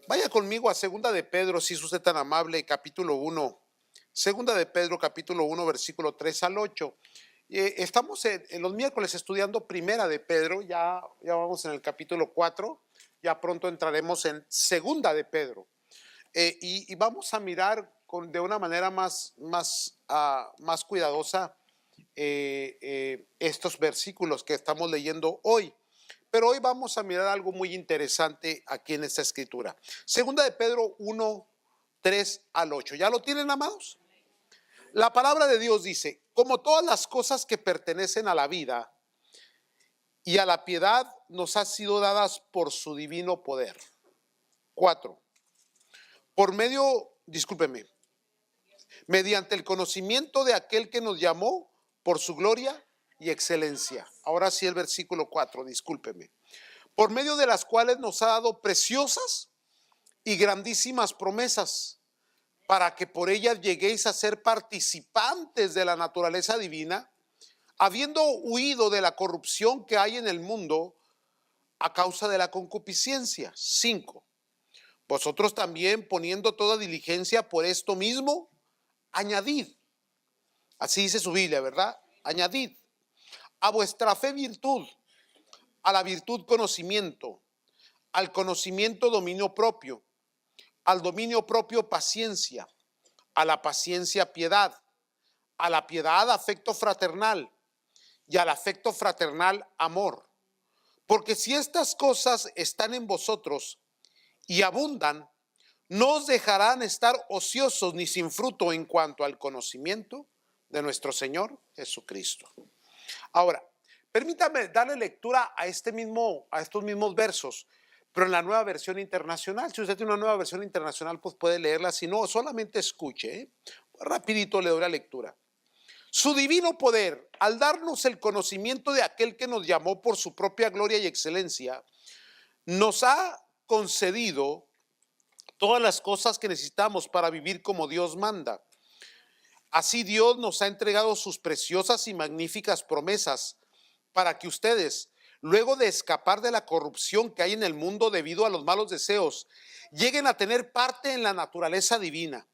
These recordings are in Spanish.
Vaya conmigo a Segunda de Pedro, si es usted tan amable, capítulo 1. Segunda de Pedro, capítulo 1, versículo 3 al 8. Estamos en los miércoles estudiando Primera de Pedro, ya vamos en el capítulo 4, ya pronto entraremos en Segunda de Pedro. Y vamos a mirar de una manera más cuidadosa estos versículos que estamos leyendo hoy. Pero hoy vamos a mirar algo muy interesante aquí en esta escritura. Segunda de Pedro 1, 3 al 8. ¿Ya lo tienen, amados? La palabra de Dios dice: como todas las cosas que pertenecen a la vida y a la piedad nos han sido dadas por su divino poder. 4. Mediante el conocimiento de aquel que nos llamó por su gloria y excelencia. Ahora sí el versículo 4, discúlpeme. Por medio de las cuales nos ha dado preciosas y grandísimas promesas, para que por ellas lleguéis a ser participantes de la naturaleza divina, habiendo huido de la corrupción que hay en el mundo a causa de la concupiscencia. 5. Vosotros también, poniendo toda diligencia por esto mismo, añadid. Así dice su Biblia, ¿verdad? Añadid a vuestra fe virtud, a la virtud conocimiento, al conocimiento dominio propio, al dominio propio paciencia, a la paciencia piedad, a la piedad afecto fraternal y al afecto fraternal amor. Porque si estas cosas están en vosotros y abundan, no os dejarán estar ociosos ni sin fruto en cuanto al conocimiento de nuestro Señor Jesucristo. Ahora, permítame darle lectura a estos mismos versos, pero en la nueva versión internacional. Si usted tiene una nueva versión internacional, pues puede leerla. Si no, solamente escuche. Rapidito le doy la lectura. Su divino poder, al darnos el conocimiento de aquel que nos llamó por su propia gloria y excelencia, nos ha concedido todas las cosas que necesitamos para vivir como Dios manda. Así Dios nos ha entregado sus preciosas y magníficas promesas para que ustedes, luego de escapar de la corrupción que hay en el mundo debido a los malos deseos, lleguen a tener parte en la naturaleza divina.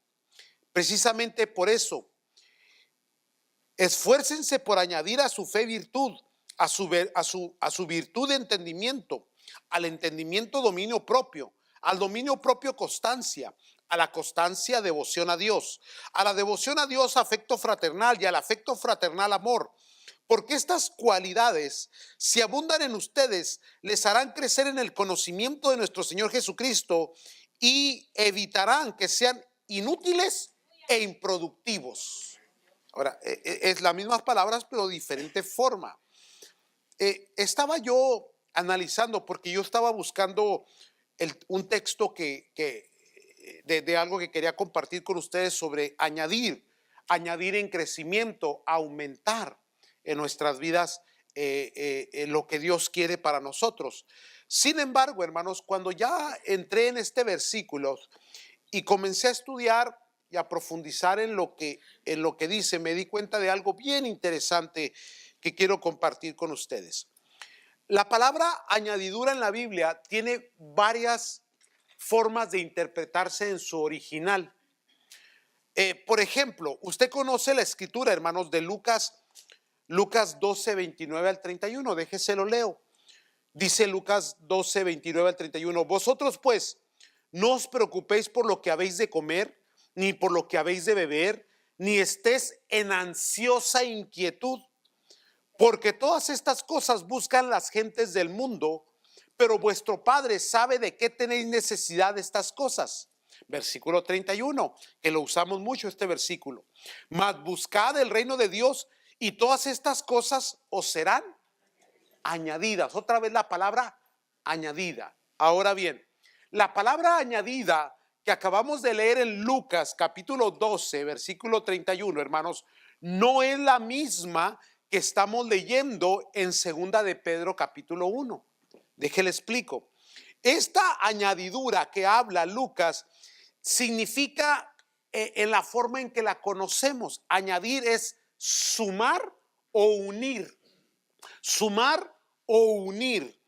Precisamente por eso, esfuércense por añadir a su fe virtud, a su virtud de entendimiento, al entendimiento dominio propio, al dominio propio constancia, a la constancia devoción a Dios, a la devoción a Dios afecto fraternal y al afecto fraternal amor. Porque estas cualidades, si abundan en ustedes, les harán crecer en el conocimiento de nuestro Señor Jesucristo y evitarán que sean inútiles e improductivos. Ahora, es las mismas palabras, pero de diferente forma. Estaba yo analizando, porque yo estaba buscando un texto de algo que quería compartir con ustedes sobre añadir en crecimiento, aumentar en nuestras vidas lo que Dios quiere para nosotros. Sin embargo, hermanos, cuando ya entré en este versículo y comencé a estudiar y a profundizar en lo que dice, me di cuenta de algo bien interesante que quiero compartir con ustedes. La palabra añadidura en la Biblia tiene varias formas de interpretarse en su original. Por ejemplo, usted conoce la escritura, hermanos, de Lucas 12, 29 al 31. Déjese lo leo. Dice Lucas 12, 29 al 31. Vosotros pues, no os preocupéis por lo que habéis de comer, ni por lo que habéis de beber, ni estés en ansiosa inquietud, porque todas estas cosas buscan las gentes del mundo, pero vuestro Padre sabe de qué tenéis necesidad de estas cosas. Versículo 31, que lo usamos mucho este versículo. Mas buscad el reino de Dios y todas estas cosas os serán añadidas. Otra vez la palabra añadida. Ahora bien, la palabra añadida que acabamos de leer en Lucas capítulo 12, versículo 31, hermanos, no es la misma que estamos leyendo en Segunda de Pedro capítulo 1. Déjele explico. Esta añadidura que habla Lucas significa en la forma en que la conocemos. Añadir es sumar o unir. Sumar o unir.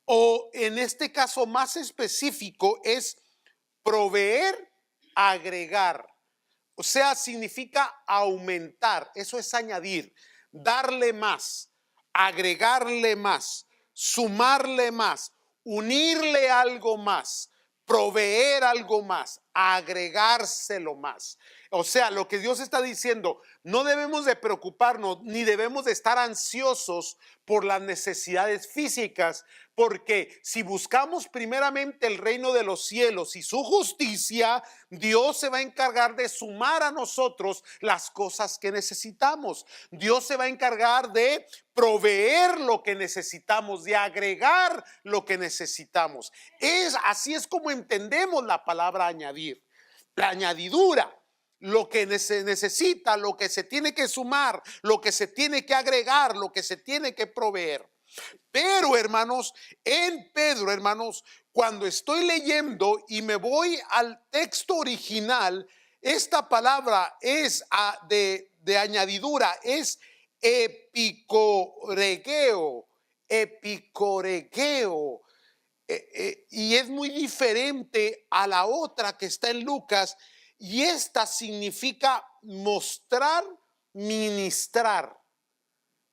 O en este caso más específico es Proveer, agregar. O sea, significa aumentar. Eso es añadir, darle más, agregarle más, sumarle más, unirle algo más, proveer algo más, agregárselo más. O sea, lo que Dios está diciendo, no debemos de preocuparnos ni debemos de estar ansiosos por las necesidades físicas, porque si buscamos primeramente el reino de los cielos y su justicia, Dios se va a encargar de sumar a nosotros las cosas que necesitamos. Dios se va a encargar de proveer lo que necesitamos, de agregar lo que necesitamos. Así es como entendemos la palabra añadir, la añadidura. Lo que se necesita, lo que se tiene que sumar, lo que se tiene que agregar, lo que se tiene que proveer. Pero hermanos, en Pedro, hermanos, cuando estoy leyendo y me voy al texto original, esta palabra es de añadidura, es epicoregeo, epicoregeo. Y es muy diferente a la otra que está en Lucas, y esta significa mostrar, ministrar.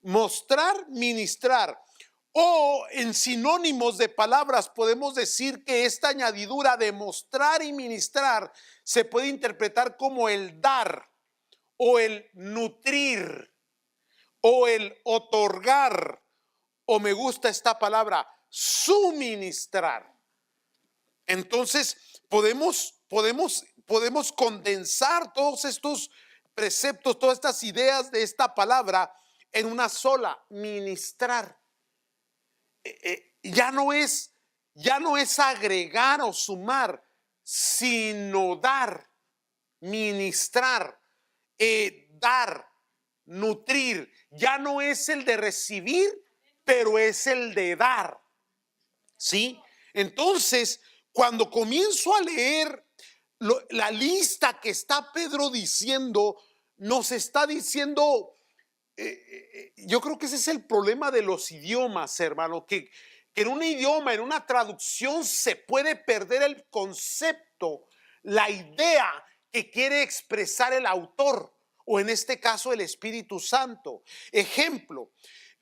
Mostrar, ministrar. O en sinónimos de palabras podemos decir que esta añadidura de mostrar y ministrar se puede interpretar como el dar, o el nutrir, o el otorgar, o me gusta esta palabra, suministrar. Entonces podemos condensar todos estos preceptos, todas estas ideas de esta palabra en una sola: ministrar. Ya no es agregar o sumar, sino dar, ministrar, dar, nutrir. Ya no es el de recibir, pero es el de dar. ¿Sí? Entonces, cuando comienzo a leer la lista que está Pedro diciendo, nos está diciendo, yo creo que ese es el problema de los idiomas, hermano, que en un idioma, en una traducción, se puede perder el concepto, la idea que quiere expresar el autor, o en este caso el Espíritu Santo. Ejemplo,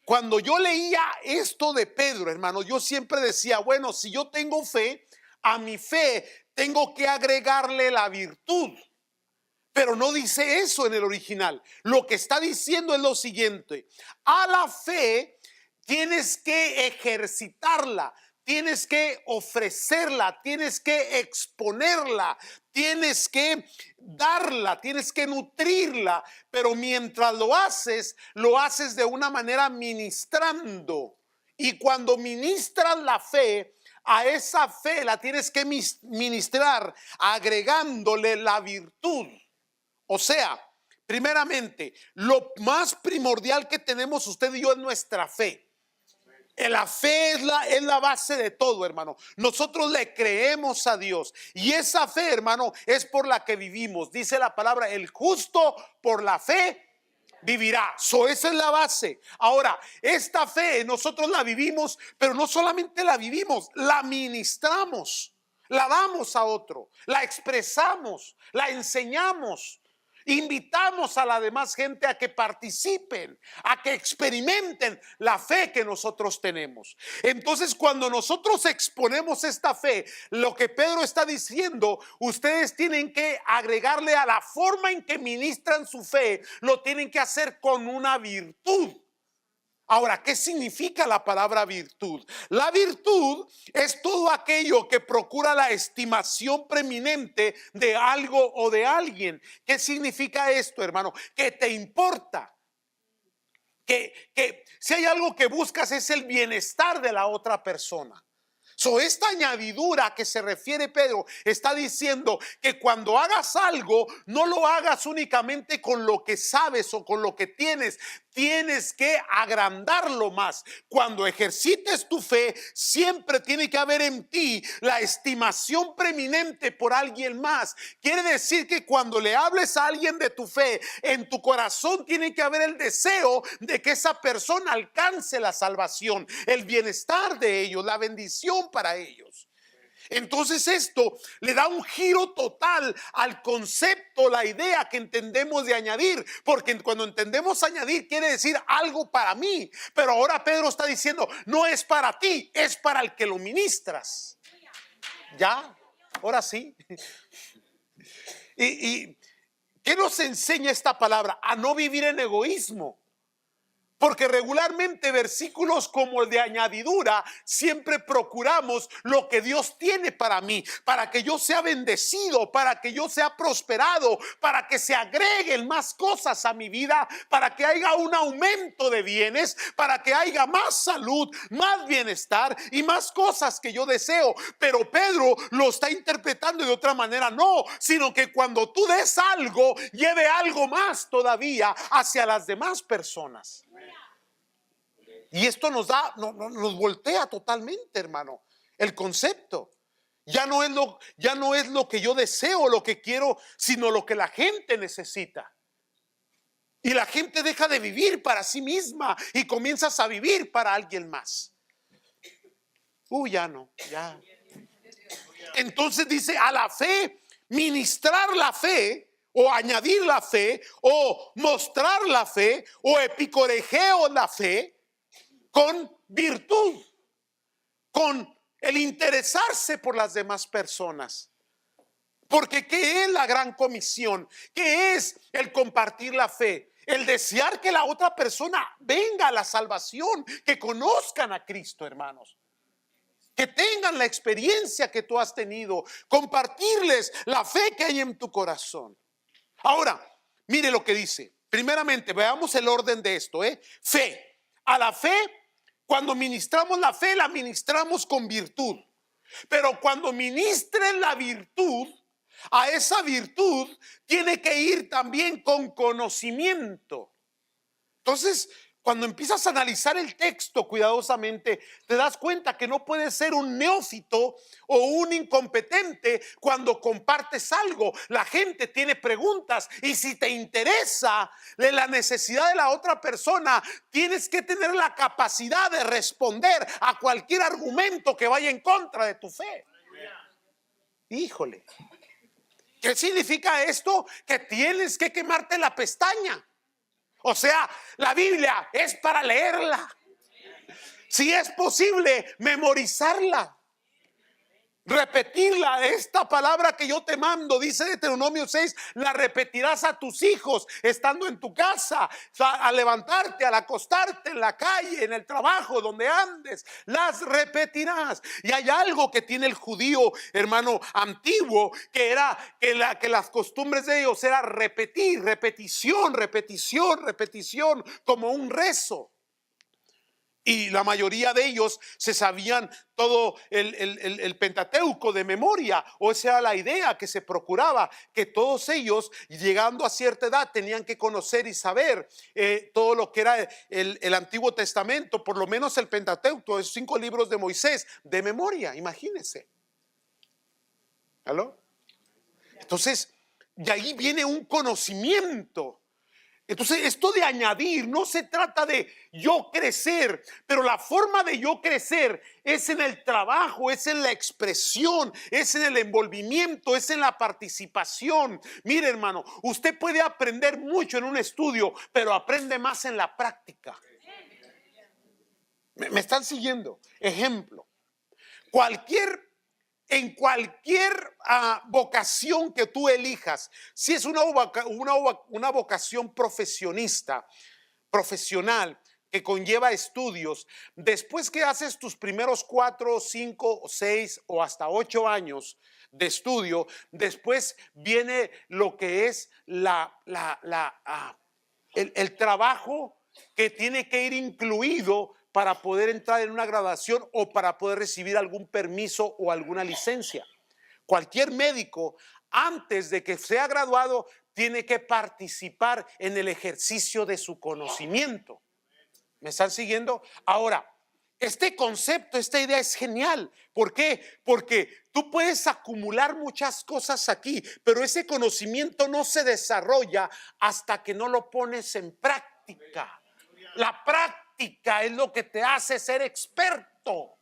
cuando yo leía esto de Pedro, hermano, yo siempre decía, bueno, si yo tengo fe, a mi fe tengo que agregarle la virtud. Pero no dice eso en el original. Lo que está diciendo es lo siguiente: a la fe tienes que ejercitarla, tienes que ofrecerla, tienes que exponerla, tienes que darla, tienes que nutrirla. Pero mientras lo haces de una manera ministrando. Y cuando ministras la fe, a esa fe la tienes que ministrar agregándole la virtud. O sea, primeramente, lo más primordial que tenemos usted y yo es nuestra fe. La fe es la base de todo, hermano. Nosotros le creemos a Dios, y esa fe, hermano, es por la que vivimos. Dice la palabra: el justo por la fe vivirá. Esa es la base. Ahora, esta fe nosotros la vivimos, pero no solamente la vivimos, la ministramos, la damos a otro, la expresamos, la enseñamos. Invitamos a la demás gente a que participen, a que experimenten la fe que nosotros tenemos. Entonces, cuando nosotros exponemos esta fe, lo que Pedro está diciendo, ustedes tienen que agregarle a la forma en que ministran su fe, lo tienen que hacer con una virtud. Ahora, ¿qué significa la palabra virtud? La virtud es todo aquello que procura la estimación preeminente de algo o de alguien. ¿Qué significa esto, hermano? Que te importa. Que si hay algo que buscas es el bienestar de la otra persona. Esta añadidura que se refiere Pedro está diciendo que cuando hagas algo, no lo hagas únicamente con lo que sabes o con lo que tienes. Tienes que agrandarlo más. Cuando ejercites tu fe, siempre tiene que haber en ti la estimación preeminente por alguien más. Quiere decir que cuando le hables a alguien de tu fe, en tu corazón tiene que haber el deseo de que esa persona alcance la salvación, el bienestar de ellos, la bendición para ellos. Entonces esto le da un giro total al concepto, la idea que entendemos de añadir, porque cuando entendemos añadir quiere decir algo para mí, pero ahora Pedro está diciendo no es para ti, es para el que lo ministras. ¿Ya? Ahora sí. ¿Y qué nos enseña esta palabra? A no vivir en egoísmo. Porque regularmente versículos como el de añadidura siempre procuramos lo que Dios tiene para mí, para que yo sea bendecido, para que yo sea prosperado, para que se agreguen más cosas a mi vida, para que haya un aumento de bienes, para que haya más salud, más bienestar y más cosas que yo deseo. Pero Pedro lo está interpretando de otra manera, no, sino que cuando tú des algo, lleve algo más todavía hacia las demás personas. Y esto nos voltea totalmente, hermano, el concepto. Ya no es lo que yo deseo, lo que quiero, sino lo que la gente necesita. Y la gente deja de vivir para sí misma y comienzas a vivir para alguien más. Ya no, ya. Entonces dice, a la fe, ministrar la fe, o añadir la fe, o mostrar la fe, o epicorejeo la fe, con virtud, con el interesarse por las demás personas. Porque ¿qué es la gran comisión? ¿Qué es el compartir la fe? El desear que la otra persona venga a la salvación, que conozcan a Cristo, hermanos. Que tengan la experiencia que tú has tenido, compartirles la fe que hay en tu corazón. Ahora, mire lo que dice. Primeramente, veamos el orden de esto, Fe. A la fe, cuando ministramos la fe, la ministramos con virtud. Pero cuando ministren la virtud, a esa virtud tiene que ir también con conocimiento. Entonces, cuando empiezas a analizar el texto cuidadosamente, te das cuenta que no puedes ser un neófito o un incompetente cuando compartes algo. La gente tiene preguntas y si te interesa la necesidad de la otra persona, tienes que tener la capacidad de responder a cualquier argumento que vaya en contra de tu fe. Híjole, ¿qué significa esto? Que tienes que quemarte la pestaña. O sea, la Biblia es para leerla. Si es posible, memorizarla. Repetirla. Esta palabra que yo te mando, dice Deuteronomio 6, la repetirás a tus hijos estando en tu casa, al levantarte, al acostarte, en la calle, en el trabajo, donde andes, las repetirás. Y hay algo que tiene el judío, hermano, antiguo, que era que las costumbres de ellos era repetir, repetición, como un rezo. Y la mayoría de ellos se sabían todo el Pentateuco de memoria, o esa era la idea que se procuraba, que todos ellos llegando a cierta edad tenían que conocer y saber todo lo que era el Antiguo Testamento, por lo menos el Pentateuco, esos 5 libros de Moisés, de memoria, imagínense. ¿Aló? Entonces, de ahí viene un conocimiento. Entonces, esto de añadir no se trata de yo crecer, pero la forma de yo crecer es en el trabajo, es en la expresión, es en el envolvimiento, es en la participación. Mire, hermano, usted puede aprender mucho en un estudio, pero aprende más en la práctica. ¿Me están siguiendo? Ejemplo, en cualquier vocación que tú elijas, si es una vocación profesional que conlleva estudios, después que haces tus primeros 4, 5, 6 o hasta 8 años de estudio, después viene lo que es el trabajo que tiene que ir incluido para poder entrar en una graduación o para poder recibir algún permiso o alguna licencia. Cualquier médico, antes de que sea graduado, tiene que participar en el ejercicio de su conocimiento. ¿Me están siguiendo? Ahora, este concepto, esta idea es genial. ¿Por qué? Porque tú puedes acumular muchas cosas aquí, pero ese conocimiento no se desarrolla hasta que no lo pones en práctica. La práctica es lo que te hace ser experto.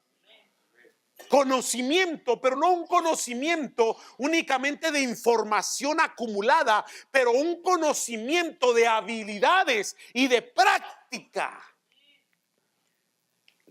conocimiento, pero no un conocimiento únicamente de información acumulada, pero un conocimiento de habilidades y de práctica.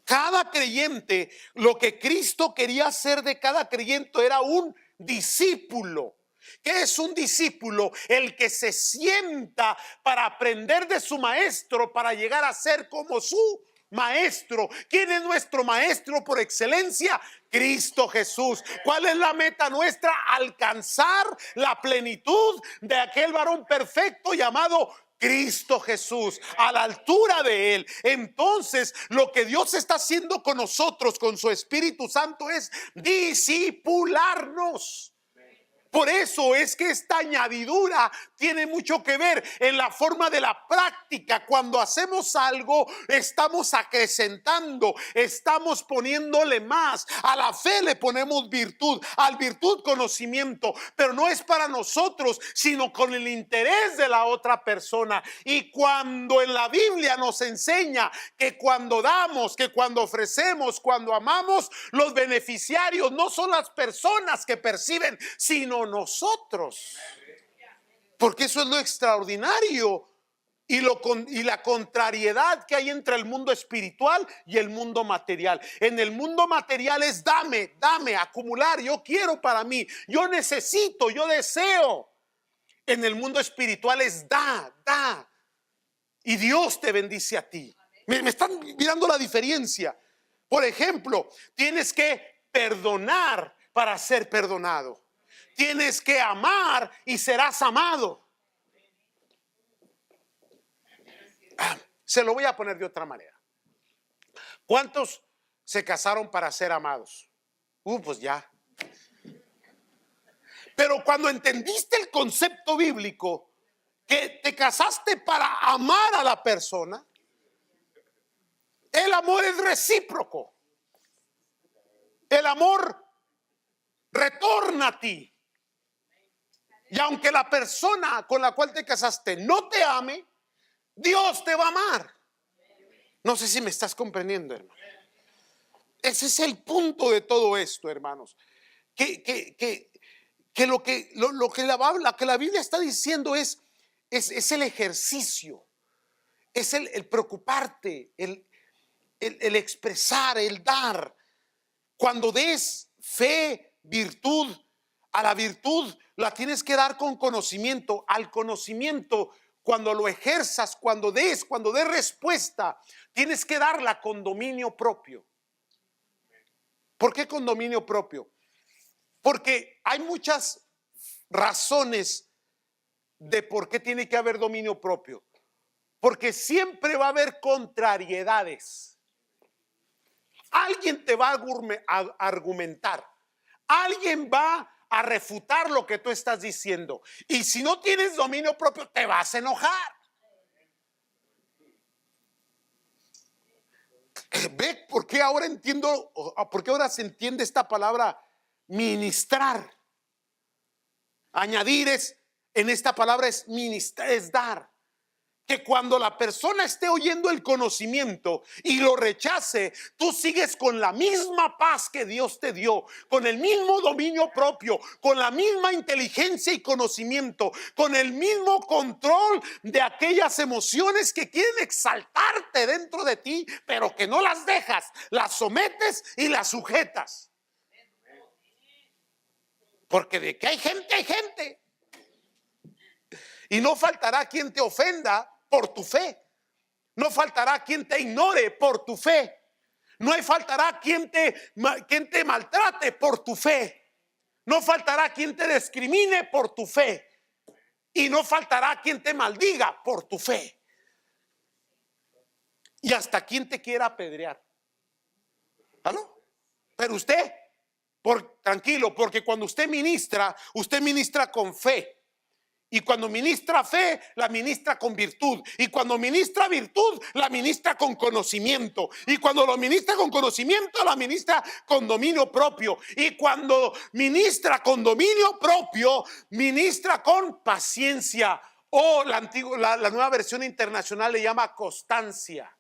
Cada creyente, lo que Cristo quería hacer de cada creyente era un discípulo. ¿Qué es un discípulo? El que se sienta para aprender de su maestro para llegar a ser como su maestro. ¿Quién es nuestro maestro por excelencia? Cristo Jesús. ¿Cuál es la meta nuestra? Alcanzar la plenitud de aquel varón perfecto llamado Cristo Jesús, a la altura de Él. Entonces, lo que Dios está haciendo con nosotros, con su Espíritu Santo, es discipularnos. Por eso es que esta añadidura tiene mucho que ver en la forma de la práctica. Cuando hacemos algo, estamos acrecentando, estamos poniéndole más. A la fe le ponemos virtud, al virtud conocimiento, pero no es para nosotros, sino con el interés de la otra persona. Y cuando en la Biblia nos enseña que cuando damos, que cuando ofrecemos, cuando amamos, los beneficiarios no son las personas que perciben, sino nosotros, porque eso es lo extraordinario y la contrariedad que hay entre el mundo espiritual y el mundo material. En el mundo material es dame, acumular, yo quiero para mí, yo necesito, yo deseo. En el mundo espiritual es da, y Dios te bendice a ti. Me están mirando la diferencia. Por ejemplo, tienes que perdonar para ser perdonado. Tienes que amar y serás amado. Se lo voy a poner de otra manera. ¿Cuántos se casaron para ser amados? Pues ya. Pero cuando entendiste el concepto bíblico, que te casaste para amar a la persona, el amor es recíproco. El amor retorna a ti. Y aunque la persona con la cual te casaste no te ame, Dios te va a amar. No sé si me estás comprendiendo, hermano. Ese es el punto de todo esto, hermanos. Que lo que la Biblia está diciendo es el ejercicio, es el preocuparte, el expresar, el dar. Cuando des fe, virtud, a la virtud la tienes que dar con conocimiento. Al conocimiento, cuando lo ejerzas, cuando des respuesta, tienes que darla con dominio propio. ¿Por qué con dominio propio? Porque hay muchas razones de por qué tiene que haber dominio propio. Porque siempre va a haber contrariedades. Alguien te va a argumentar. Alguien va a refutar lo que tú estás diciendo. Y si no tienes dominio propio, te vas a enojar. ¿Ve por qué ahora entiendo? ¿Por qué ahora se entiende esta palabra ministrar? Añadir en esta palabra es ministrar, es dar. Que cuando la persona esté oyendo el conocimiento y lo rechace, tú sigues con la misma paz que Dios te dio, con el mismo dominio propio, con la misma inteligencia y conocimiento, con el mismo control de aquellas emociones que quieren exaltarte dentro de ti, pero que no las dejas, las sometes y las sujetas. Porque de que hay gente, hay gente. Y no faltará quien te ofenda por tu fe. No faltará quien te ignore por tu fe. No faltará quien te maltrate por tu fe. No faltará quien te discrimine por tu fe. Y no faltará quien te maldiga por tu fe. Y hasta quien te quiera apedrear. ¿Aló? Pero usted, tranquilo, porque cuando usted ministra con fe. Y cuando ministra fe, la ministra con virtud. Y cuando ministra virtud, la ministra con conocimiento. Y cuando lo ministra con conocimiento, la ministra con dominio propio. Y cuando ministra con dominio propio, ministra con paciencia. O la nueva versión internacional le llama constancia.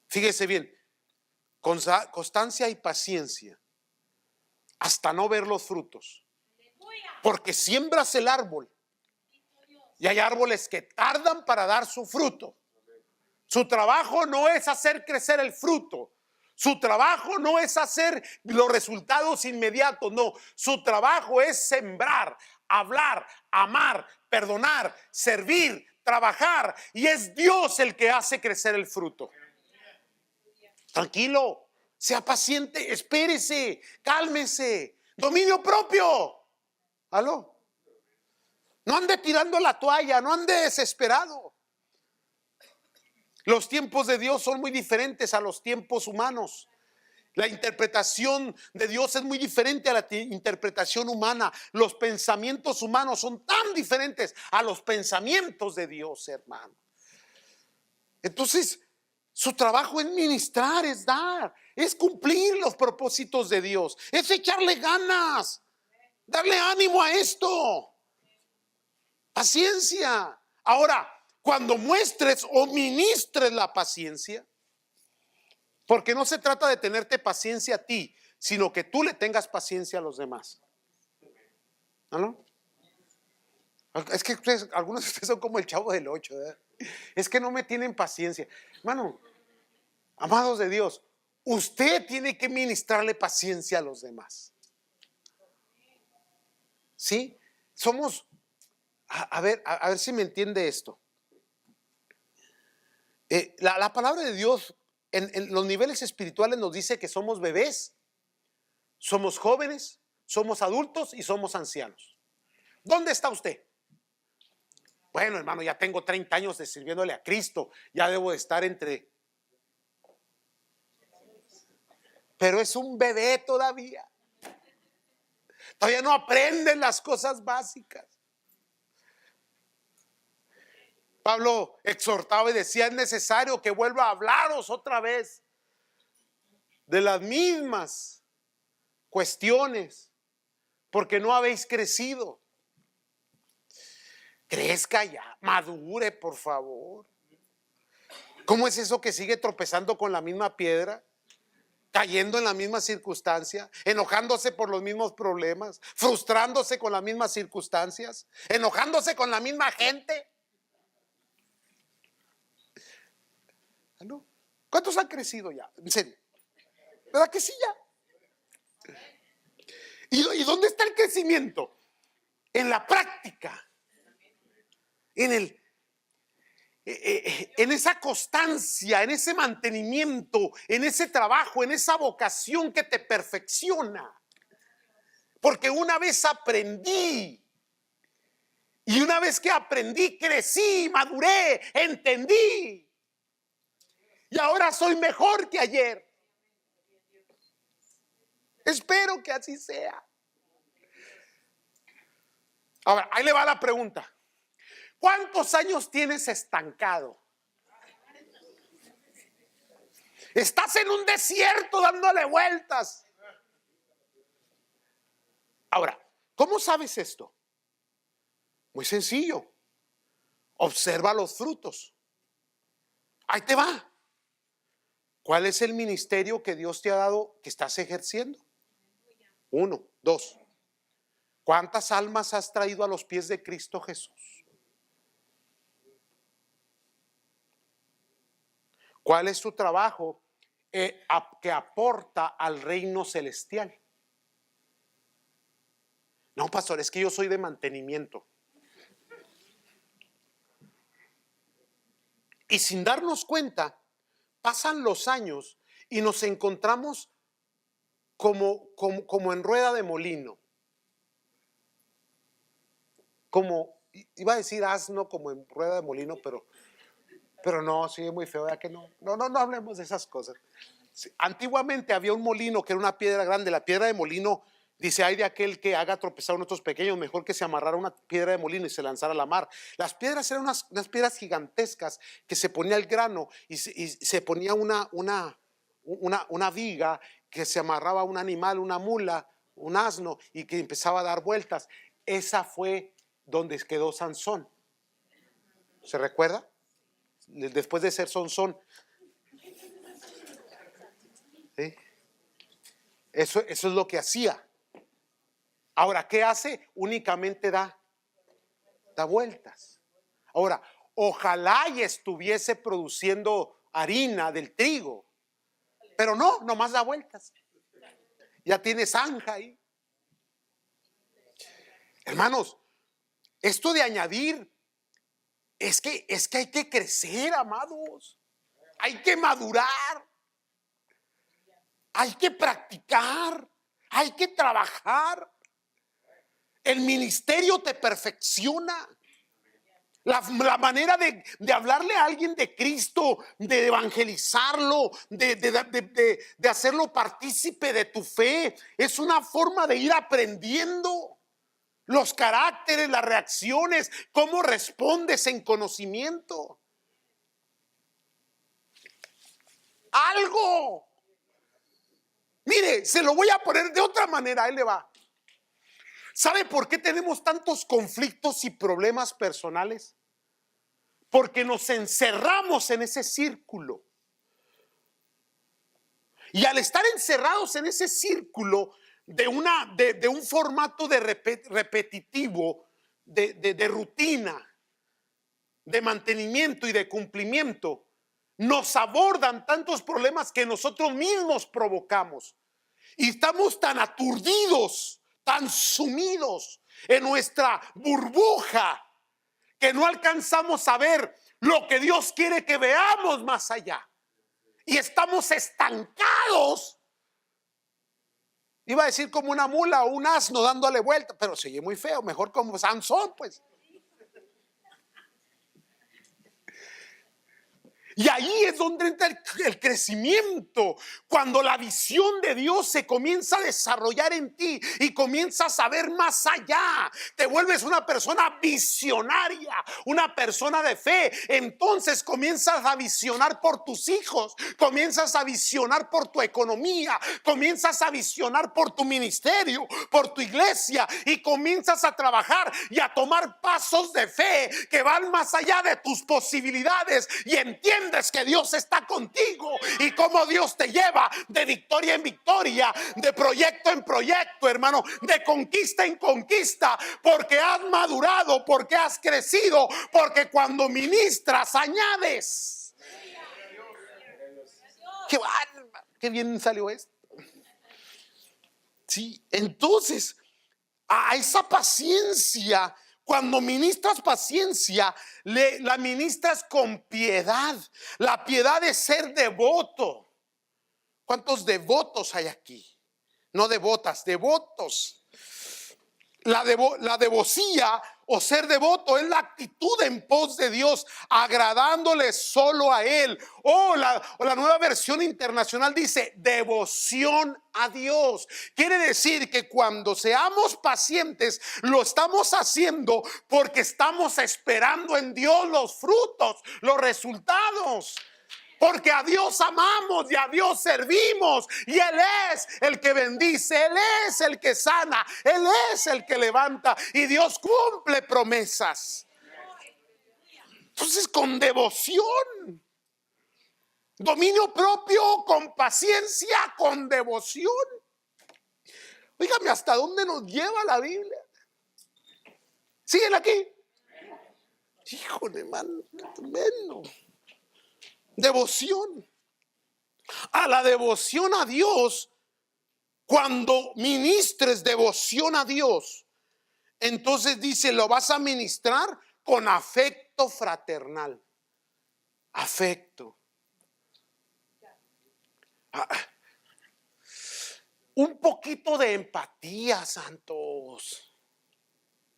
Fíjese bien. constancia y paciencia hasta no ver los frutos. Porque siembras el árbol y hay árboles que tardan para dar su fruto. Su trabajo no es hacer crecer el fruto. Su trabajo no es hacer los resultados inmediatos, no. Su trabajo es sembrar, hablar, amar, perdonar, servir, trabajar. Y es Dios el que hace crecer el fruto. Tranquilo, sea paciente, espérese, cálmese. Dominio propio. ¿Aló? No ande tirando la toalla, no ande desesperado. Los tiempos de Dios son muy diferentes a los tiempos humanos. La interpretación de Dios es muy diferente a la interpretación humana. Los pensamientos humanos son tan diferentes a los pensamientos de Dios, hermano. Entonces, su trabajo es ministrar, es dar, es cumplir los propósitos de Dios, es echarle ganas, darle ánimo a esto. Paciencia. Ahora, cuando muestres o ministres la paciencia, porque no se trata de tenerte paciencia a ti, sino que tú le tengas paciencia a los demás. ¿No? Es que algunos de ustedes son como el Chavo del Ocho, ¿verdad? Es que no me tienen paciencia. Hermano, amados de Dios, usted tiene que ministrarle paciencia a los demás. ¿Sí? Somos, a ver si me entiende esto. La palabra de Dios en los niveles espirituales nos dice que somos bebés, somos jóvenes, somos adultos y somos ancianos. ¿Dónde está usted? Bueno, hermano, ya tengo 30 años de sirviéndole a Cristo, ya debo de estar entre... Pero es un bebé todavía. Todavía no aprenden las cosas básicas. Pablo exhortaba y decía: es necesario que vuelva a hablaros otra vez de las mismas cuestiones, porque no habéis crecido. Crezca ya, madure, por favor. ¿Cómo es eso que sigue tropezando con la misma piedra? Cayendo en la misma circunstancia, enojándose por los mismos problemas, frustrándose con las mismas circunstancias, enojándose con la misma gente. ¿No? ¿Cuántos han crecido ya? En serio, ¿verdad que sí ya? ¿Y dónde está el crecimiento? En la práctica, en esa constancia, en ese mantenimiento, en ese trabajo, en esa vocación que te perfecciona. Porque una vez aprendí, y una vez que aprendí, crecí, maduré, entendí. Y ahora soy mejor que ayer. Espero que así sea. Ahora, ahí le va la pregunta. ¿Cuántos años tienes estancado? Estás en un desierto dándole vueltas. Ahora, ¿cómo sabes esto? Muy sencillo. Observa los frutos. Ahí te va. ¿Cuál es el ministerio que Dios te ha dado que estás ejerciendo? 1, 2. ¿Cuántas almas has traído a los pies de Cristo Jesús? ¿Cuál es tu trabajo que aporta al reino celestial? No, pastor, es que yo soy de mantenimiento. Y sin darnos cuenta, pasan los años y nos encontramos como en rueda de molino. Como, iba a decir asno como en rueda de molino, pero no, sí es muy feo, ¿verdad que no? No hablemos de esas cosas. Sí, antiguamente había un molino que era una piedra grande. La piedra de molino, dice, hay de aquel que haga tropezar a nuestros pequeños, mejor que se amarrara una piedra de molino y se lanzara a la mar. Las piedras eran unas piedras gigantescas que se ponía el grano y se ponía una viga que se amarraba a un animal, una mula, un asno, y que empezaba a dar vueltas. Esa fue donde quedó Sansón. ¿Se recuerda? Después de ser Sansón. ¿Sí? Eso es lo que hacía. Ahora, ¿qué hace? Únicamente da vueltas. Ahora, ojalá y estuviese produciendo harina del trigo, pero no, nomás da vueltas. Ya tiene zanja ahí. Hermanos, esto de añadir es que hay que crecer, amados. Hay que madurar. Hay que practicar. Hay que trabajar. El ministerio te perfecciona. La manera de hablarle a alguien de Cristo, de evangelizarlo, de hacerlo partícipe de tu fe, es una forma de ir aprendiendo los caracteres, las reacciones, cómo respondes en conocimiento. Algo. Mire, se lo voy a poner de otra manera, ahí le va. ¿Sabe por qué tenemos tantos conflictos y problemas personales? Porque nos encerramos en ese círculo. Y al estar encerrados en ese círculo de un formato repetitivo, de rutina, de mantenimiento y de cumplimiento, nos abordan tantos problemas que nosotros mismos provocamos. Y estamos tan aturdidos, tan sumidos en nuestra burbuja, que no alcanzamos a ver lo que Dios quiere que veamos más allá. Y estamos estancados. Iba a decir como una mula o un asno dándole vuelta, pero se oye muy feo. Mejor como Sansón, pues. Y ahí es donde entra el crecimiento, cuando la visión de Dios se comienza a desarrollar en ti y comienzas a ver más allá. Te vuelves una persona visionaria, una persona de fe. Entonces comienzas a visionar por tus hijos, comienzas a visionar por tu economía, comienzas a visionar por tu ministerio, por tu iglesia, y comienzas a trabajar y a tomar pasos de fe que van más allá de tus posibilidades, y entiendes que Dios está contigo y cómo Dios te lleva de victoria en victoria, de proyecto en proyecto, hermano, de conquista en conquista, porque has madurado, porque has crecido, porque cuando ministras añades. Qué bien salió esto. Sí, entonces a esa paciencia, cuando ministras paciencia, la ministras con piedad. La piedad es ser devoto. ¿Cuántos devotos hay aquí? No devotas, devotos. La devocía o ser devoto es la actitud en pos de Dios, agradándole solo a Él. O la nueva versión internacional dice devoción a Dios. Quiere decir que cuando seamos pacientes, lo estamos haciendo porque estamos esperando en Dios los frutos, los resultados. Porque a Dios amamos y a Dios servimos, y Él es el que bendice, Él es el que sana, Él es el que levanta, y Dios cumple promesas. Entonces, con devoción, dominio propio, con paciencia, con devoción. Dígame, ¿hasta dónde nos lleva la Biblia? ¿Siguen aquí? Híjole, hermano, tremendo. Devoción. A la devoción a Dios, cuando ministres devoción a Dios, entonces dice, lo vas a ministrar con afecto fraternal. Afecto. Un poquito de empatía, santos.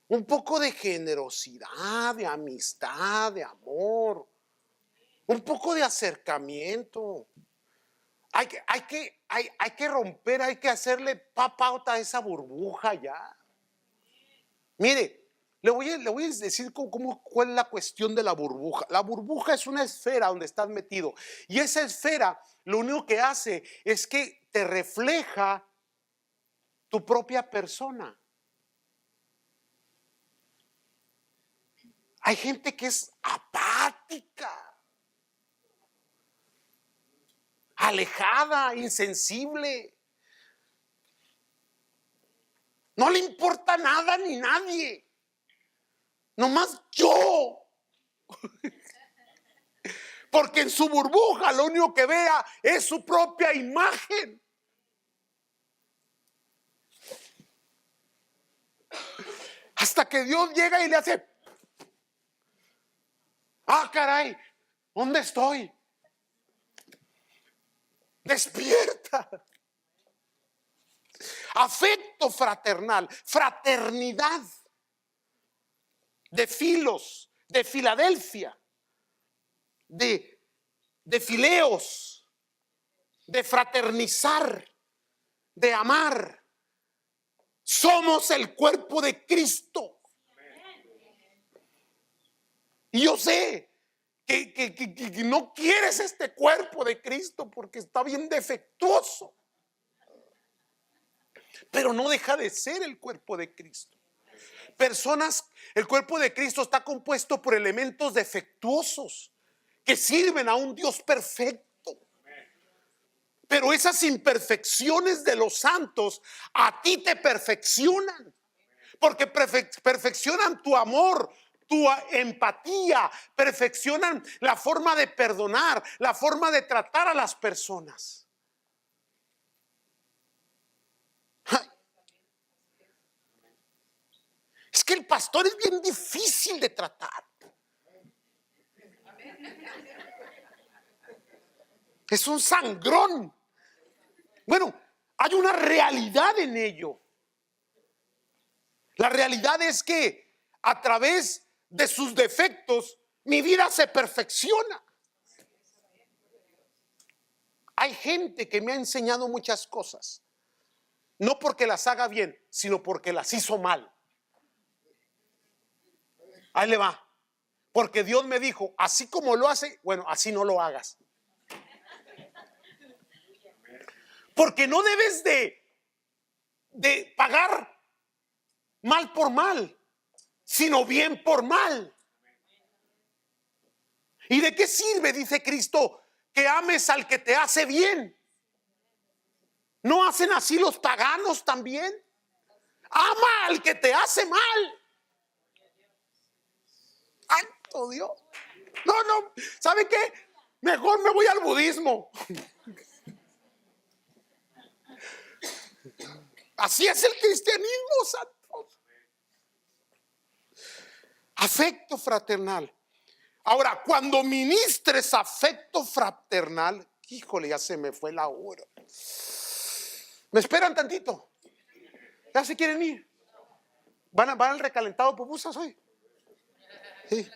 Un poco de generosidad, de amistad, de amor. Un poco de acercamiento. Hay que romper, hay que hacerle papauta a esa burbuja ya. Mire, le voy a decir cuál es la cuestión de la burbuja. La burbuja es una esfera donde estás metido. Y esa esfera lo único que hace es que te refleja tu propia persona. Hay gente que es apática, alejada, insensible. No le importa nada ni nadie. Nomás yo. Porque en su burbuja lo único que vea es su propia imagen. Hasta que Dios llega y le hace: ah, caray, ¿dónde estoy? Despierta. Afecto fraternal, fraternidad de Filos, de Filadelfia, de fileos, de fraternizar, de amar. Somos el cuerpo de Cristo. Y yo sé que no quieres este cuerpo de Cristo porque está bien defectuoso. Pero no deja de ser el cuerpo de Cristo. El cuerpo de Cristo está compuesto por elementos defectuosos que sirven a un Dios perfecto. Pero esas imperfecciones de los santos a ti te perfeccionan. Porque perfeccionan tu amor, tu empatía, perfeccionan la forma de perdonar, la forma de tratar a las personas. Es que el pastor es bien difícil de tratar. Es un sangrón. Bueno, hay una realidad en ello. La realidad es que a través de sus defectos mi vida se perfecciona. Hay gente que me ha enseñado muchas cosas, no porque las haga bien, sino porque las hizo mal. Ahí le va. Porque Dios me dijo, así como lo hace, bueno, así no lo hagas. Porque no debes de pagar mal por mal, sino bien por mal. ¿Y de qué sirve, dice Cristo, que ames al que te hace bien? ¿No hacen así los paganos también? Ama al que te hace mal. ¡Santo Dios! No, ¿sabe qué? Mejor me voy al budismo. Así es el cristianismo, santos. Afecto fraternal. Ahora, cuando ministres afecto fraternal, híjole, ya se me fue la hora. ¿Me esperan tantito? ¿Ya se quieren ir? ¿Van al recalentado pupusas hoy? Sí.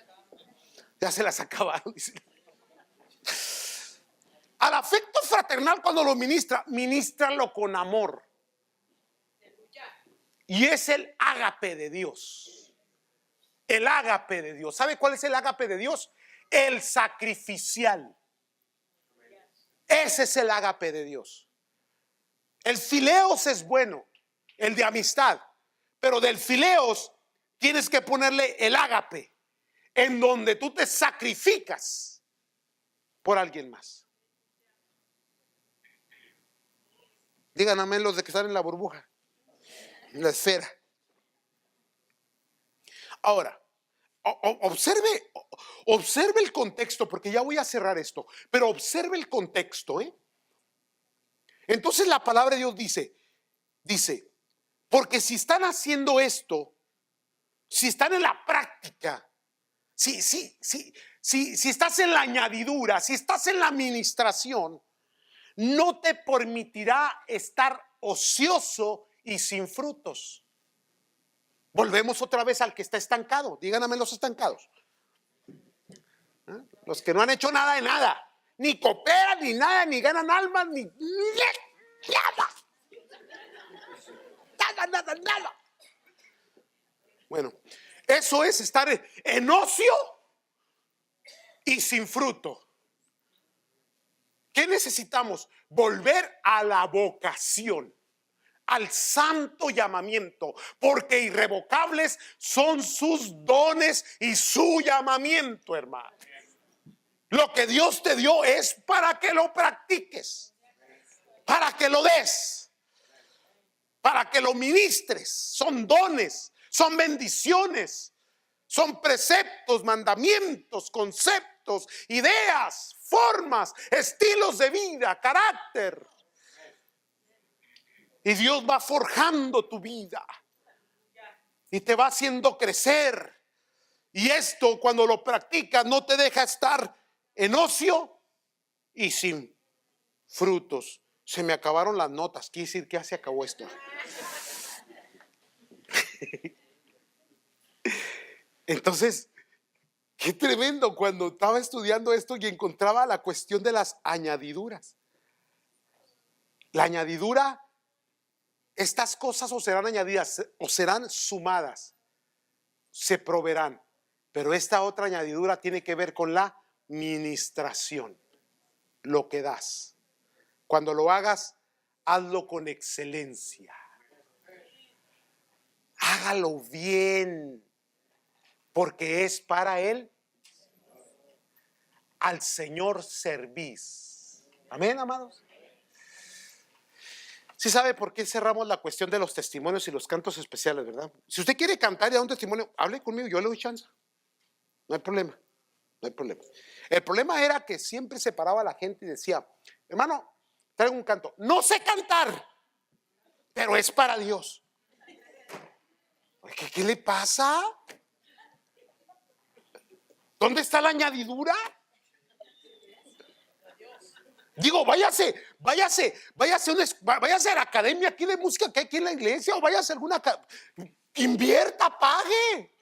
Ya se las acabaron. Al afecto fraternal, cuando lo ministralo con amor. Y es el ágape de Dios. El ágape de Dios. ¿Sabe cuál es el ágape de Dios? El sacrificial. Ese es el ágape de Dios. El fileos es bueno, el de amistad. Pero del fileos tienes que ponerle el ágape, en donde tú te sacrificas por alguien más. Digan amén los de que están en la burbuja, en la esfera. Ahora, observe el contexto, porque ya voy a cerrar esto, pero observe el contexto, Entonces la palabra de Dios dice, porque si están haciendo esto, si están en la práctica, si estás en la añadidura, si estás en la administración, no te permitirá estar ocioso y sin frutos. Volvemos otra vez al que está estancado. Díganme los estancados. Los que no han hecho nada de nada. Ni cooperan, ni nada, ni ganan almas, ni nada. Nada. Bueno, eso es estar en ocio y sin fruto. ¿Qué necesitamos? Volver a la vocación, al santo llamamiento, porque irrevocables son sus dones y su llamamiento, hermano. Lo que Dios te dio es para que lo practiques, para que lo des. para que lo ministres. Son dones, son bendiciones, son preceptos, mandamientos, conceptos, ideas, formas, estilos de vida, carácter. Y Dios va forjando tu vida y te va haciendo crecer. Y esto, cuando lo practicas, no te deja estar en ocio y sin frutos. Se me acabaron las notas. Quiere decir que ya se acabó esto. Entonces, qué tremendo cuando estaba estudiando esto y encontraba la cuestión de las añadiduras. La añadidura, estas cosas o serán añadidas o serán sumadas, se proveerán. Pero esta otra añadidura tiene que ver con la ministración, lo que das. Cuando lo hagas, hazlo con excelencia. Hágalo bien, porque es para Él. Al Señor servís. Amén, amados. Sí sabe por qué cerramos la cuestión de los testimonios y los cantos especiales, ¿verdad? Si usted quiere cantar y dar un testimonio, hable conmigo, yo le doy chance. No hay problema, no hay problema. El problema era que siempre se paraba la gente y decía, hermano, traigo un canto. No sé cantar, pero es para Dios. ¿Qué le pasa? ¿Dónde está la añadidura? Digo, váyase a la academia aquí de música que hay aquí en la iglesia, o váyase a alguna, invierta, pague,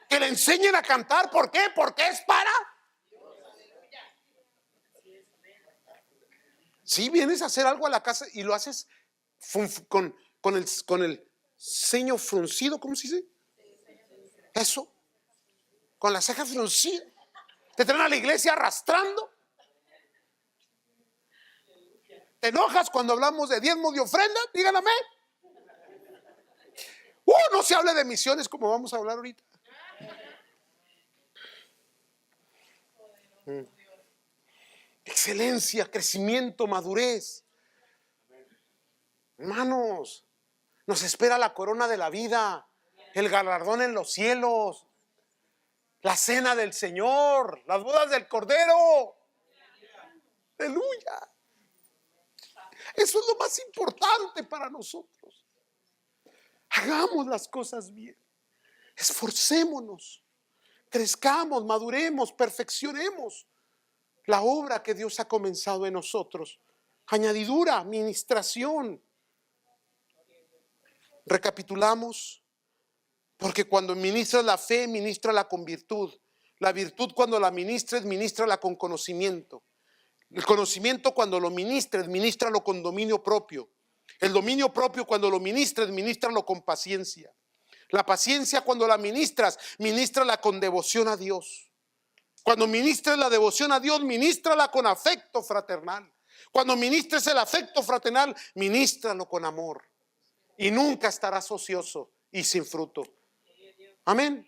que le enseñen a cantar. ¿Por qué? Porque es para. Si vienes a hacer algo a la casa y lo haces con el ceño fruncido, ¿cómo se dice? Eso, con la ceja fruncida, te traen a la iglesia arrastrando. ¿Te enojas cuando hablamos de diezmo de ofrenda? Díganme. No se hable de misiones como vamos a hablar ahorita. Excelencia, crecimiento, madurez. Hermanos, nos espera la corona de la vida, el galardón en los cielos, la cena del Señor, las bodas del Cordero. Aleluya. Eso es lo más importante para nosotros. Hagamos las cosas bien. Esforcémonos, crezcamos, maduremos, perfeccionemos la obra que Dios ha comenzado en nosotros. Añadidura, ministración. Recapitulamos, porque cuando ministras la fe, ministrala con virtud. La virtud, cuando la ministres, ministrala con conocimiento. El conocimiento, cuando lo ministres, ministralo con dominio propio. El dominio propio, cuando lo ministres, ministralo con paciencia. La paciencia, cuando la ministras, ministrala con devoción a Dios. Cuando ministres la devoción a Dios, ministrala con afecto fraternal. Cuando ministres el afecto fraternal, ministralo con amor. Y nunca estarás ocioso y sin fruto. Amén.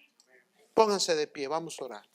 Pónganse de pie, vamos a orar.